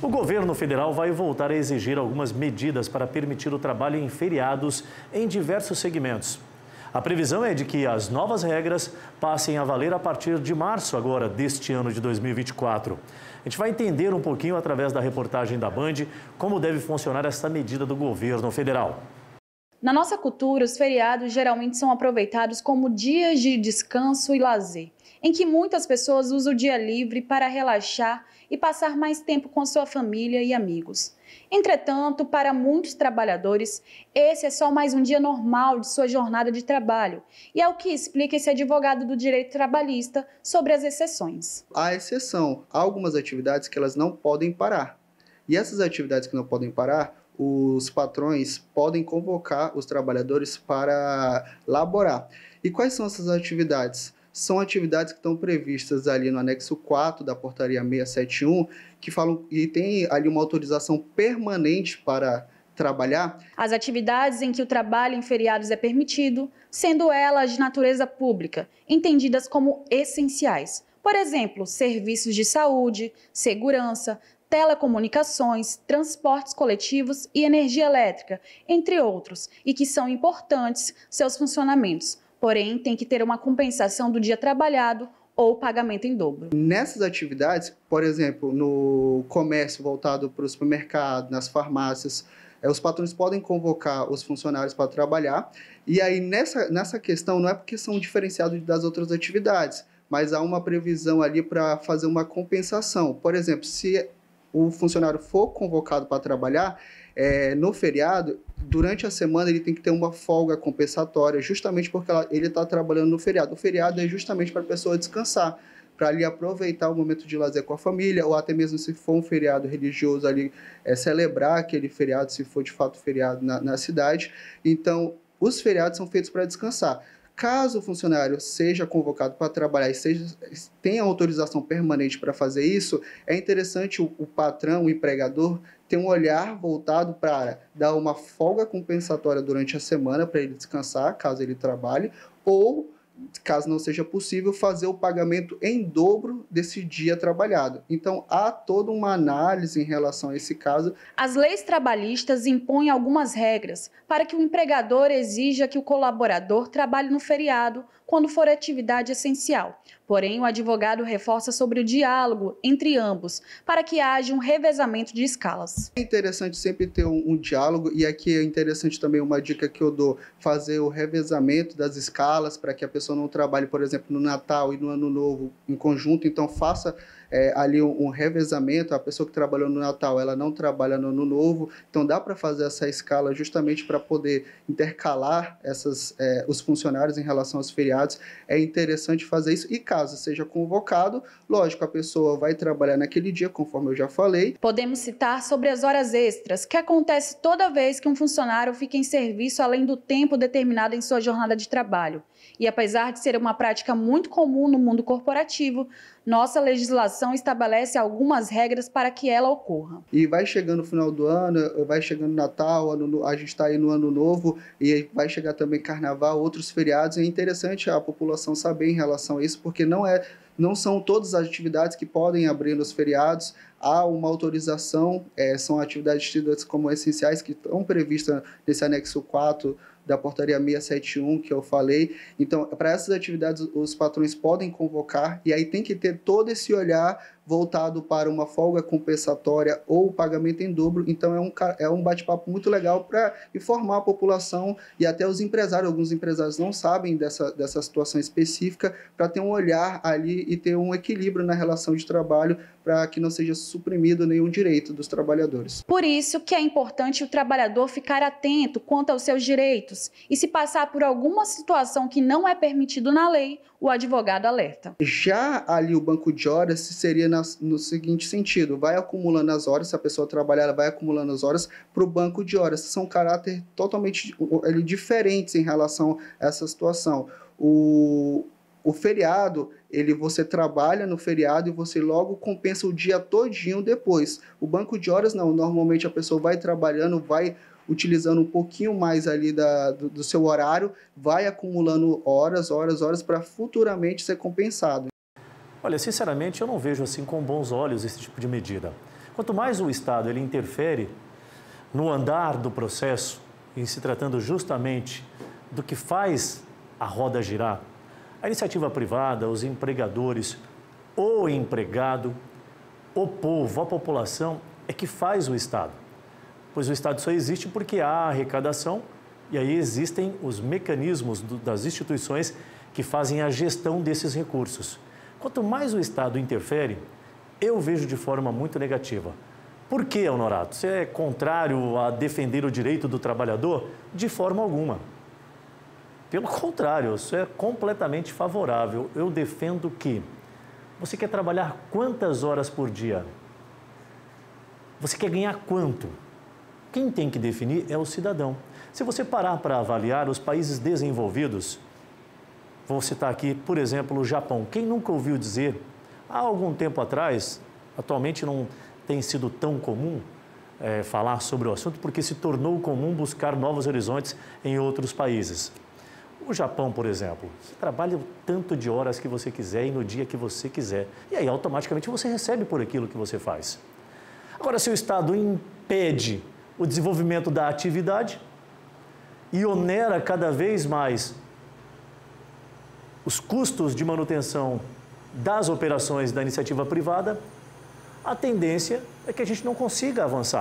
O governo federal vai voltar a exigir algumas medidas para permitir o trabalho em feriados em diversos segmentos. A previsão é de que as novas regras passem a valer a partir de março agora deste ano de 2024. A gente vai entender um pouquinho através da reportagem da Band como deve funcionar essa medida do governo federal. Na nossa cultura, os feriados geralmente são aproveitados como dias de descanso e lazer, em que muitas pessoas usam o dia livre para relaxar e passar mais tempo com sua família e amigos. Entretanto, para muitos trabalhadores, esse é só mais um dia normal de sua jornada de trabalho, e é o que explica esse advogado do direito trabalhista sobre as exceções. Há exceção, há algumas atividades que elas não podem parar. E essas atividades que não podem parar, os patrões podem convocar os trabalhadores para laborar. E quais são essas atividades? São atividades que estão previstas ali no anexo 4 da portaria 671, que falam e tem ali uma autorização permanente para trabalhar. As atividades em que o trabalho em feriados é permitido, sendo elas de natureza pública, entendidas como essenciais. Por exemplo, serviços de saúde, segurança, telecomunicações, transportes coletivos e energia elétrica, entre outros, e que são importantes seus funcionamentos. Porém, tem que ter uma compensação do dia trabalhado ou pagamento em dobro. Nessas atividades, por exemplo, no comércio voltado para o supermercado, nas farmácias, os patrões podem convocar os funcionários para trabalhar. E aí, nessa questão, não é porque são diferenciados das outras atividades, mas há uma previsão ali para fazer uma compensação. Por exemplo, se o funcionário for convocado para trabalhar no feriado, durante a semana ele tem que ter uma folga compensatória, justamente porque ele está trabalhando no feriado. O feriado é justamente para a pessoa descansar, para ali aproveitar o momento de lazer com a família, ou até mesmo se for um feriado religioso ali, celebrar aquele feriado, se for de fato feriado na cidade. Então, os feriados são feitos para descansar. Caso o funcionário seja convocado para trabalhar e tenha autorização permanente para fazer isso, é interessante o patrão, o empregador, ter um olhar voltado para dar uma folga compensatória durante a semana para ele descansar, caso ele trabalhe, ou, caso não seja possível, fazer o pagamento em dobro desse dia trabalhado. Então, há toda uma análise em relação a esse caso. As leis trabalhistas impõem algumas regras para que o empregador exija que o colaborador trabalhe no feriado quando for atividade essencial. Porém, o advogado reforça sobre o diálogo entre ambos, para que haja um revezamento de escalas. É interessante sempre ter um diálogo, e aqui é interessante também uma dica que eu dou, fazer o revezamento das escalas, para que a pessoa não trabalhe, por exemplo, no Natal e no Ano Novo em conjunto. Então, faça ali um revezamento. A pessoa que trabalhou no Natal, ela não trabalha no Ano Novo. Então, dá para fazer essa escala justamente para poder intercalar os funcionários em relação aos feriados. É interessante fazer isso. E caso seja convocado, lógico, a pessoa vai trabalhar naquele dia, conforme eu já falei. Podemos citar sobre as horas extras, que acontece toda vez que um funcionário fica em serviço além do tempo determinado em sua jornada de trabalho. E apesar de ser uma prática muito comum no mundo corporativo, nossa legislação estabelece algumas regras para que ela ocorra. E vai chegando o final do ano, vai chegando Natal, a gente está aí no Ano Novo, e vai chegar também Carnaval, outros feriados. É interessante a população saber em relação a isso, porque não são todas as atividades que podem abrir nos feriados. Há uma autorização, são atividades tidas como essenciais que estão previstas nesse anexo 4 da portaria 671 que eu falei. Então, para essas atividades, os patrões podem convocar, e aí tem que ter todo esse olhar voltado para uma folga compensatória ou pagamento em dobro. Então, é um bate-papo muito legal para informar a população e até os empresários. Alguns empresários não sabem dessa situação específica, para ter um olhar ali e ter um equilíbrio na relação de trabalho, para que não seja suprimido nenhum direito dos trabalhadores. Por isso que é importante o trabalhador ficar atento quanto aos seus direitos, e se passar por alguma situação que não é permitido na lei, o advogado alerta. Já ali o banco de horas seria no seguinte sentido: vai acumulando as horas, se a pessoa trabalhar, ela vai acumulando as horas para o banco de horas. São caráter totalmente diferentes em relação a essa situação. O feriado, você trabalha no feriado e você logo compensa o dia todinho depois. O banco de horas não, normalmente a pessoa vai trabalhando, vai utilizando um pouquinho mais ali do seu horário, vai acumulando horas para futuramente ser compensado. Olha, sinceramente, eu não vejo assim com bons olhos esse tipo de medida. Quanto mais o Estado ele interfere no andar do processo, em se tratando justamente do que faz a roda girar, a iniciativa privada, os empregadores, o empregado, o povo, a população é que faz o Estado. Pois o Estado só existe porque há arrecadação e aí existem os mecanismos das instituições que fazem a gestão desses recursos. Quanto mais o Estado interfere, eu vejo de forma muito negativa. Por que, Honorato? Você é contrário a defender o direito do trabalhador? De forma alguma. Pelo contrário, isso é completamente favorável. Eu defendo que você quer trabalhar quantas horas por dia? Você quer ganhar quanto? Quem tem que definir é o cidadão. Se você parar para avaliar os países desenvolvidos, vou citar aqui, por exemplo, o Japão. Quem nunca ouviu dizer, há algum tempo atrás, atualmente não tem sido tão comum falar sobre o assunto, porque se tornou comum buscar novos horizontes em outros países. O Japão, por exemplo, você trabalha o tanto de horas que você quiser e no dia que você quiser. E aí, automaticamente, você recebe por aquilo que você faz. Agora, se o Estado impede o desenvolvimento da atividade e onera cada vez mais os custos de manutenção das operações da iniciativa privada, a tendência é que a gente não consiga avançar.